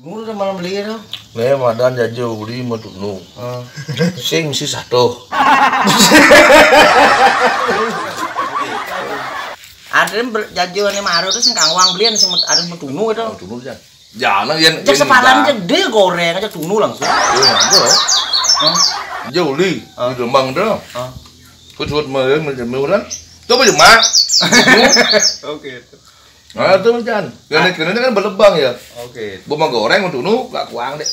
Udah malam beli itu. Nih madan jauh beli mau tunu. Sing si satu. Ada jaju nih maru tuh sing kang wang belian sing ada mau tunu itu. Tunu aja. Jangan yang. Cek sepalan gede goreng aja tunu langsung. Iya ada. Jauh li di Rembang dah. Kut meureun. Coba cuma. Oke. Nah itu macam. Karena kan berlebang ya. Oke. Buma goreng mau tunu gak kuang deh.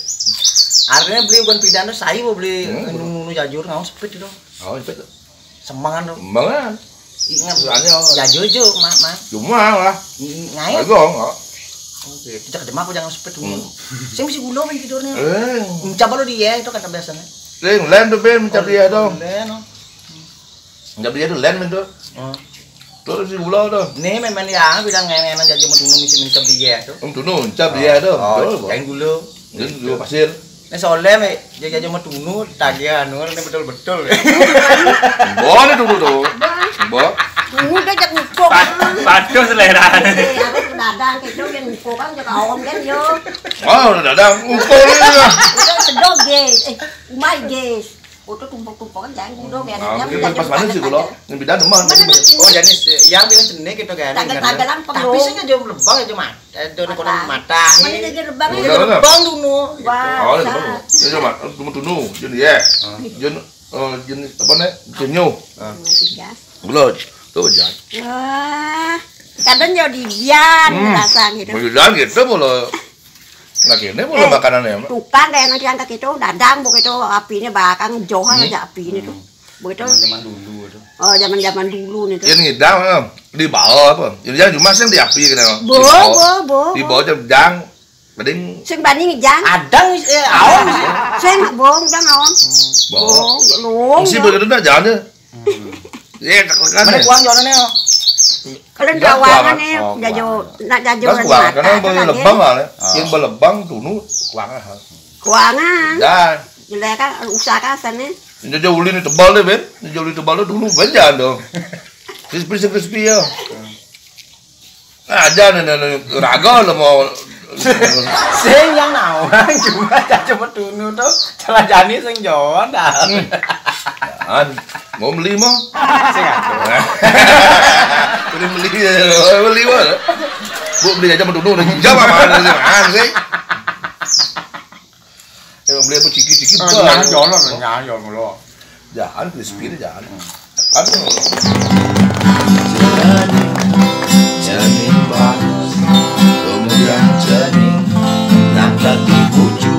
Artinya beli bukan pidana saya mau beli nu jajur ngau sepit itu. Oh sepit. Semangan dong. Semangan. Ingat Soalnya jajur jo mak. Cuma lah. Ngai. Agong. Oke. Kita ke Demak jangan sepit dulu. Sing mesti gulo main tidurnya. Coba lo dia itu kata biasanya. Len tuh ben mencap dia dong. Len. Mencap dia tuh len itu. Terus si gula tuh. Nih memang ya bilang ngai jajur mau tunu mesti mencap dia tuh. Tunu mencap dia tuh. Kain gulo. Jadi gula pasir. Ini soalnya me jajur mau tunu tagihan ini betul-betul. Boleh dulu tuh. Mbok. Udah jak ngukuk. Padu selera. Aku dadang gitu yang ngukuk kan jak awam kan yo. Oh, dadang ukur ya. Udah sedog guys. Umay guys. Udah tumpuk-tumpuk kan jangan gudo kayak Ini pas mana sih gula? Yang beda deman. Oh jadi yang bilang jenis gitu kan. Tagalan Tapi sih nggak jauh lebang aja mat. Itu kono mata. Mana jadi rebang Ini lebang dulu. Oh, ini bagus. Ini cuma cuma tunu, jadi ya. Jen jenis apa nih? Jenyo. Gula. Tuh jangan. Wah, kadang jadi bian rasa gitu. Bilang gitu boleh. Nggak gini boleh makanannya. Tukang kayak nanti angkat itu dadang begitu apinya bakang johan aja api ini tuh. Begitu. Zaman dulu itu. Oh, zaman-zaman dulu nih tuh. Ini ngidam di bawah apa? Jadi jangan cuma sih di api gitu. Bo. Di bawah jang. Mending Sing banding jang. Adang awam. Sing bong jang awam. bawah. Long. Si begitu dah jangan deh. Iya, kan. Mana kuang jalan nih? Kalau jawangan nih jajo nak jajo Mas kuang karena boleh lebang lah. Yang berlebang tunu kuang lah. Kuangan. Dan Jelek kan usaha sana. jadi uli ni tebal deh ben. Jadi uli tebal dulu ben jangan dong. Crispy ya. Aja nih raga lo mau. Sing yang nawang cuma cuma tunu tuh celajani sing Jawa dah. Mau beli mau? Sing ada. Beli mana? Bu beli aja mau tunu jam mana sih? Beli apa ciki-ciki Jangan jolor lo. Jangan crispy deh jangan. Kan Cening bagus, kemudian cening ngangkat di bucu.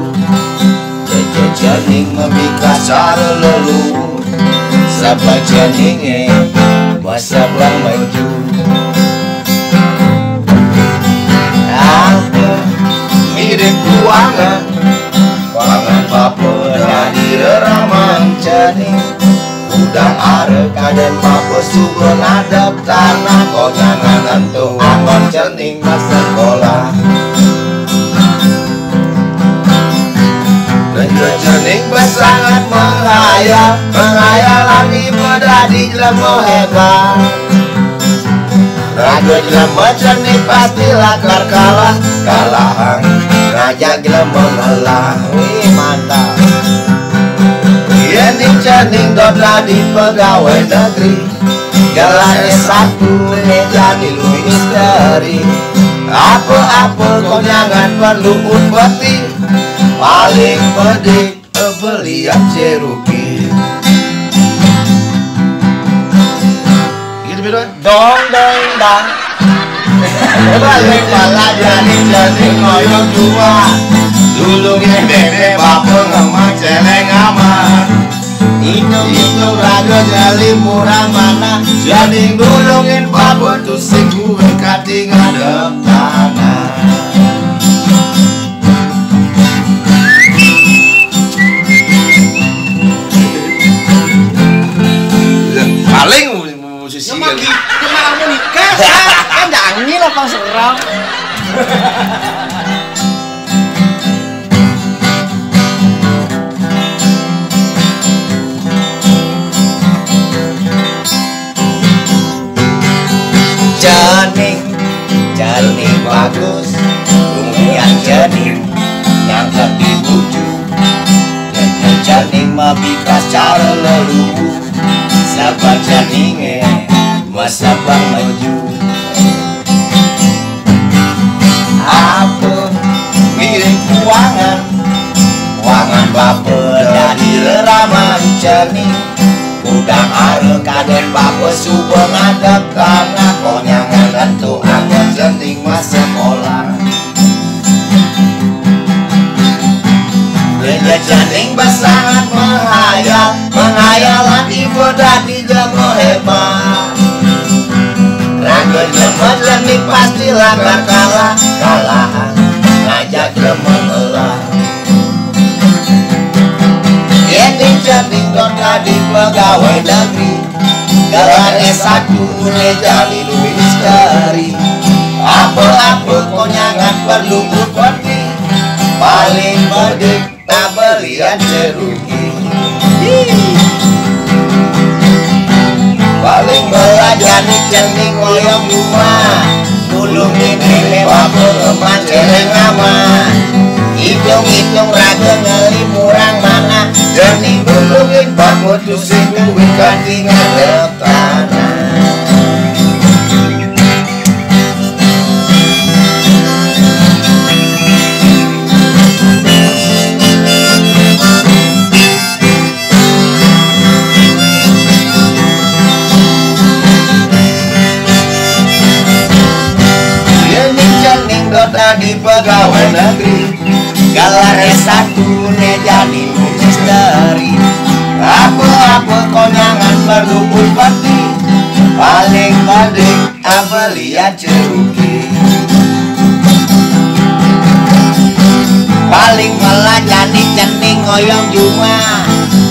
Cening membikas cara lelu, sampai ceningnya masa belang maju. Apa mirip kuangan, kuangan papa dari reraman cening. Udang arek kaden papa suka ngadep tanah. Kau jangan nentu angon cening masa sekolah. Cening bersangat menghayal, menghayal lagi menjadi jelema hebat. Raga jelema cening pastilah kalah, kalahan ngajak jelema ngalah. Wih mantap. Ini cening dodla di pegawai negeri, gelar S1 jadi misteri. Apa-apa kau jangan perlu upeti, paling pedik belian Cherokee. Gitu beda. Dong dang. Balik malah jadi ngoyong jua. Dulu bebe bapak ngemak celeng aman. Itu raga jali murah mana. Jadi ngulungin bapak tuh sing gue kating ngadep tanah. paling musisi kan. Cuma mau nikah kan jangan apa serang. Cening bagus, lumayan cening buju janing mabikas cara leluhur sabar janinge masabang maju apa mirip kuangan wangan bapeda di reraman cernih udang are kaden bapa subuh ngadep tanah konyangan tentu angin jenting masa sekolah Gereja janing bersangat menghayalan ibadah di jago hebat raga jembat janing pastilah kalahan ngajak jembat elah Yening janing doa di pegawai negeri gelar S1 nejali misteri apa-apa konyangan perlu bukti paling berdik tak belian cerugi paling belajar nih cening ngoyong rumah tulung ini bapa eman celeng aman hitung-hitung raga ngeli murang mana jening tulungin bapa tusing duit kanting ngadep tanah di pegawai negeri gelar S1 nejali misteri apa-apa konyangan perlu bupati paling bading abelian ceruki paling melajani cening ngoyong juma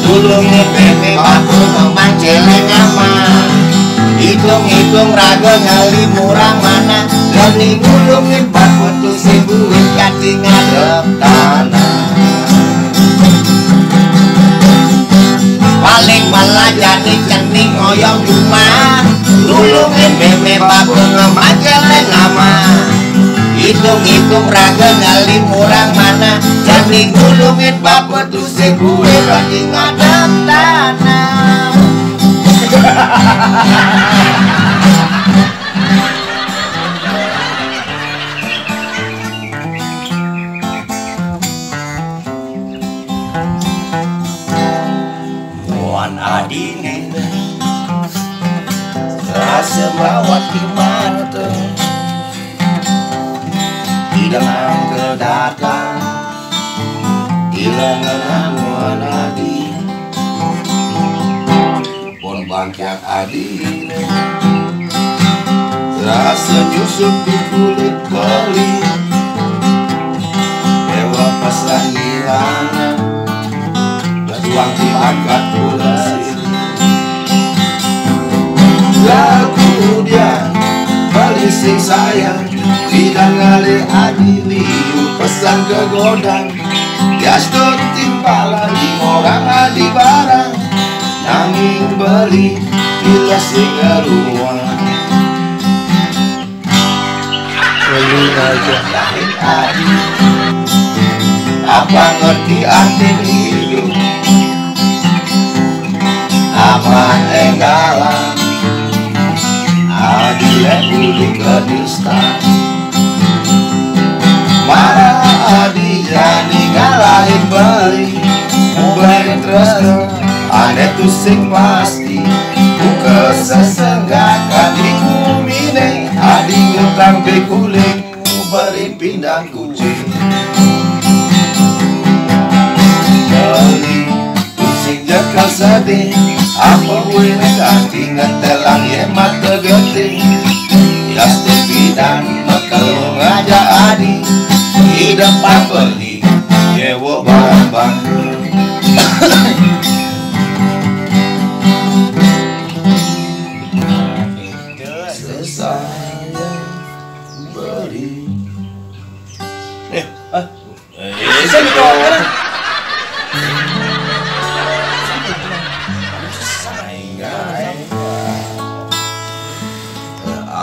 tulungin bebe aku memang celeng aman hitung-hitung raga ngali murang mana gani gulungin bako tusing buit kanting ngadep tanah paling melajani cening ngoyong rumah gulungin bebe bako ngemat celeng aman hitung-hitung raga ngali murang mana gani gulungin bako tusing buit kanting ngadep tanah Muan adine rasa bawa di mata di dalam kedatang di lengan muan adine bangkian adine rasa nyusup di kulit beli dewa pesan ngilana berjuang di angkat bulasir lagu dia balising sayang tidak ngale adiliu pesan ke godang gaston timpalan di orang adi barang nanging beli bila singeruang beli aja lain adi apa ngerti arti hidup apa enggalan adi lebuli kedista marah adi jadi ngalahin beli mubahin terus aneh tuh sing pasti buka sesenggakan di kumine adi ngutang bekuling beri pindang kucing beli pusing jakal sedih apa gue ganti ngetelang ye mata geting yas tepidan bakal ngajak adi di depan beli yewo barang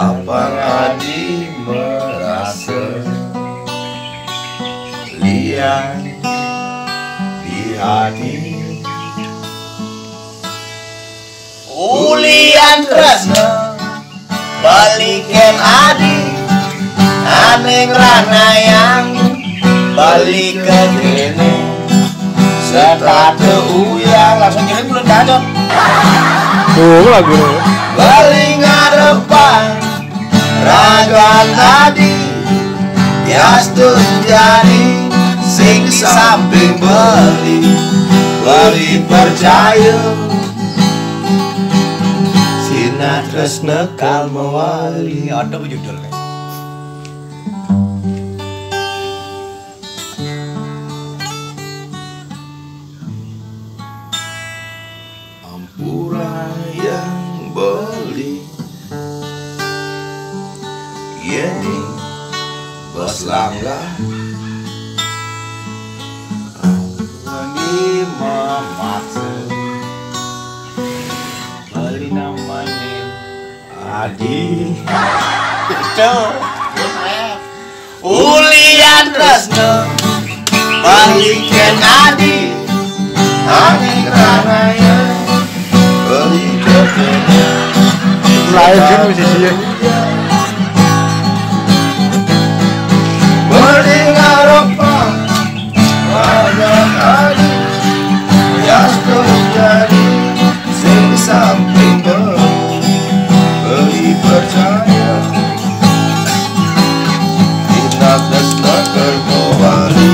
Abang Adi merasa liang hati. Ulian tresna balikin adi, aneh ranayang balik ke kene. Sepatu uyang langsung kirim bulan kacot. Tuh lagu Balik ngarepan ragan tadi, Yastun jadi sing di samping beli percaya. Sinatresna kalmawali. Ada judulnya. Ampura yang beli Yeni bos langga lagi memaksa beli namanya Adi itu Ulian tresna balikin Adi, aneh ranaya beli kekenya. lain sih musisinya. Beli ngarepan ragan Adi, Yastun jadi sing di samping beli percaya. Tindak tresna kalmawali.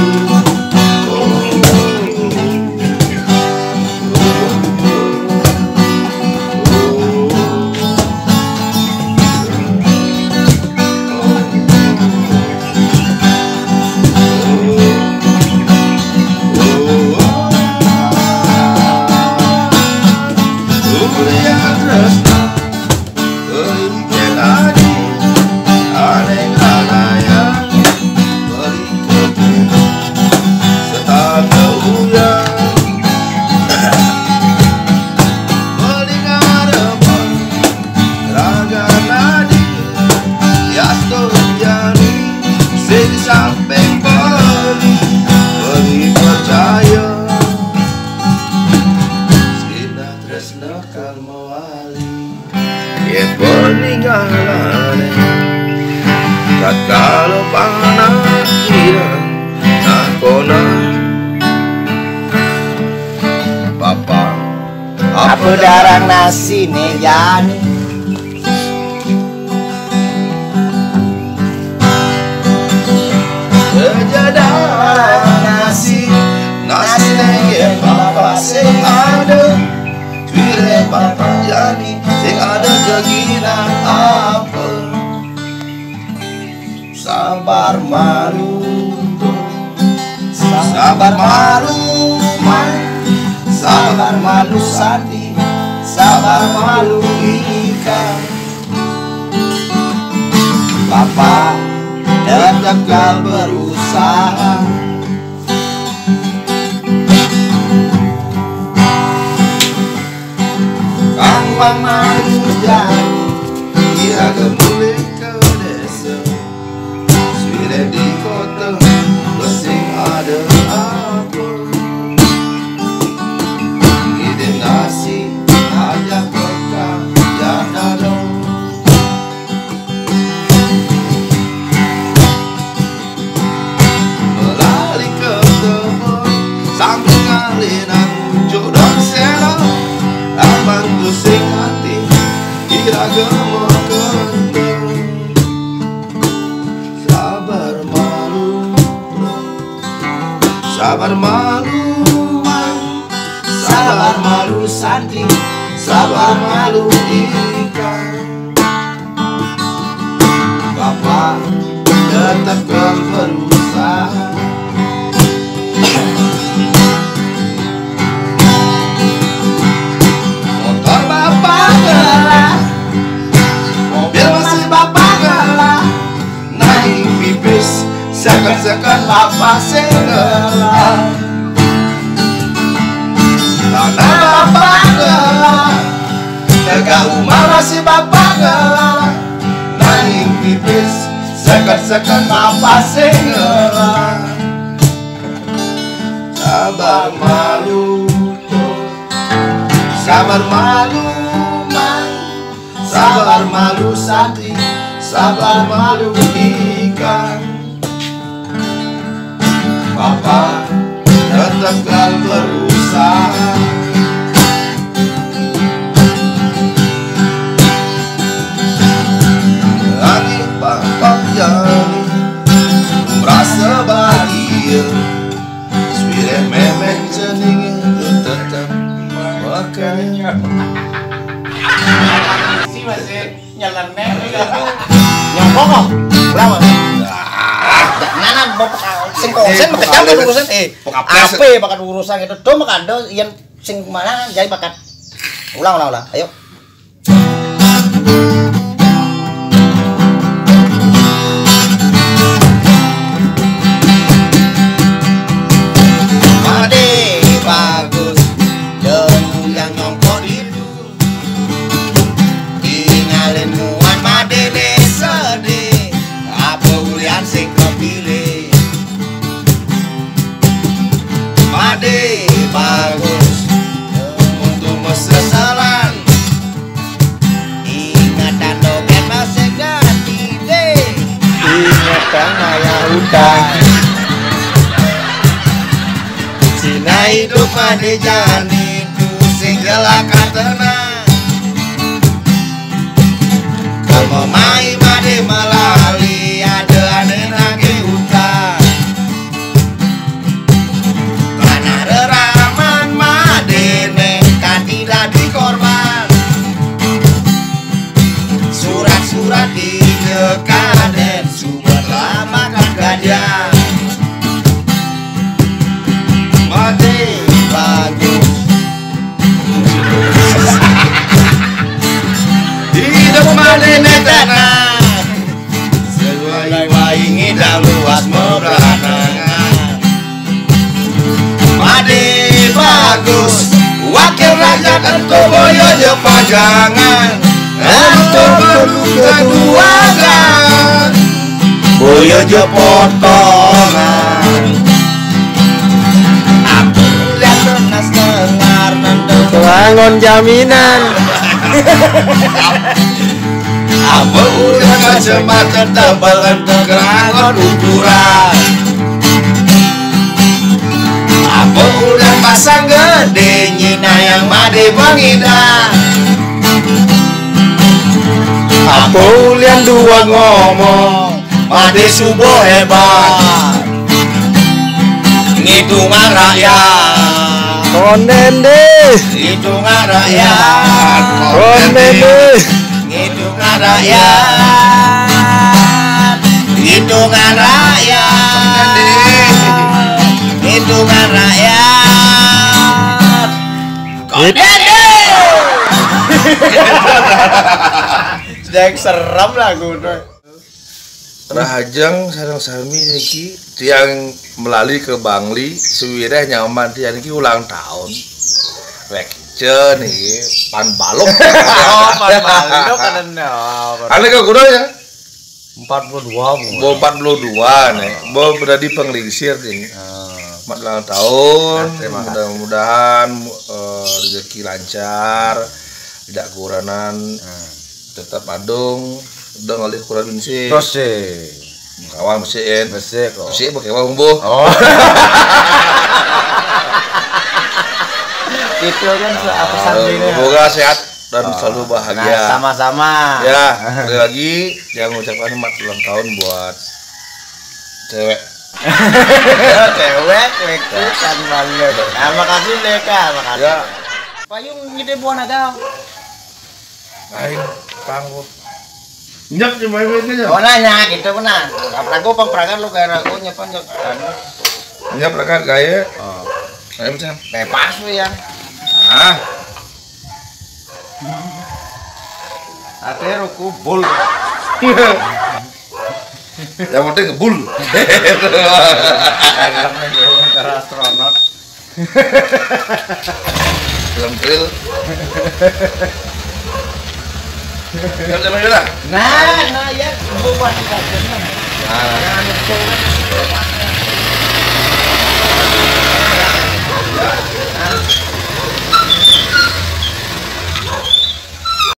Kalau panas kira nakona Papa apa darah nasi nejani sejadah nasi nege Papa sing ada Twire Papa jani sing ada keginan apa sabar malu man, sabar malu sati, sabar malu ikan. Papa tetap berusaha. Kang malu jadi kira kembali ke desa. Di kota besing ada apa? Ide nasi aja bekam janda dong. Melali ke kebun sambil ngalinan jodoh seno. Abang pusing hati kira gemuk kenteng. Sabar malu man, sabar malu sandi, sabar malu ikan. Bapak tetap berusaha. Motor bapak gelah, mobil masih bapak gelah, naik pipis sekan-sekan bapak segala. Tanah bapak gelah, tegak rumah masih bapak gelah, naik pipis sekan-sekan bapak segala. sabar malu, sabar malu man, sabar malu sati, sabar malu ikan. Papa tetapkan berusaha. Lagi papa jadi merasa bahagia. Sudah memang jeningnya tetap makanya. Si masih nyeleneh nyongkok berapa? Nana mau sing kosen makan urusan apa pakai urusan itu do makan do yang sing mana jadi pakai ulang ayo. Bagus dong yang nyongkok itu tinggalin muan madene sedih apa ulian sing kepilih made bagus untuk mesesalan ingatan doken masih ganti deh ingatan ayah utang Cina hidup made jani itu sing jelaka tenang kamu mai made melali ada aneh lagi utang tanah reraman made nekat tidak dikorban surat-surat di dekaden sumber lama kan gajah made bagus hidup made netanah sesuai ingin luas meberanangan made bagus wakil raja tentu boyo je pajangan tentu perlu keduangan boyo je potongan Bangun jaminan. Apa udah kacamata tebalan kerangon ukuran. Apa udah pasang gede nyina yang made bangida. Apa ulian dua ngomong made subuh hebat. Ngitungan rakyat Konen deh. hitungan rakyat Konen deh. hitungan rakyat hitungan rakyat hitungan rakyat konen deh sedang serem lagu Rahajang sareng sami niki tiang melalui ke Bangli suwireh nyaman tiang niki ulang tahun. Wek nih pan balok. oh pan balok kan Ane ke kudo ya? 42 Bo 42 nih. Bo berada penglingsir ini. Selamat ulang tahun. Mudah-mudahan rezeki lancar, tidak kekurangan, tetap adung. Udah ngalih kurang bensin. Terus sih. Kawan mesin. Bersih kok. Mesin pakai uang bu. Oh. itu kan apa sampingnya Semoga sehat dan selalu bahagia. nah, sama-sama Ya, sekali lagi yang mengucapkan selamat ulang tahun buat cewek. cewek kan banget. Nah, makasih Leka, makasih. Ya. Payung gede buah naga. Aing panggung. Nyak di main-mainnya. Oh nanya gitu benar. Rago pangperagan lu kayak rago nyepan jok. Nyak mereka gaya. Oh. Ayo macam. Bebas lu ya. Ah. Ate ruku bul. Yang penting ngebul. Antara astronot. Film drill. Yang sama juga. Nah ya buat kita. Nah,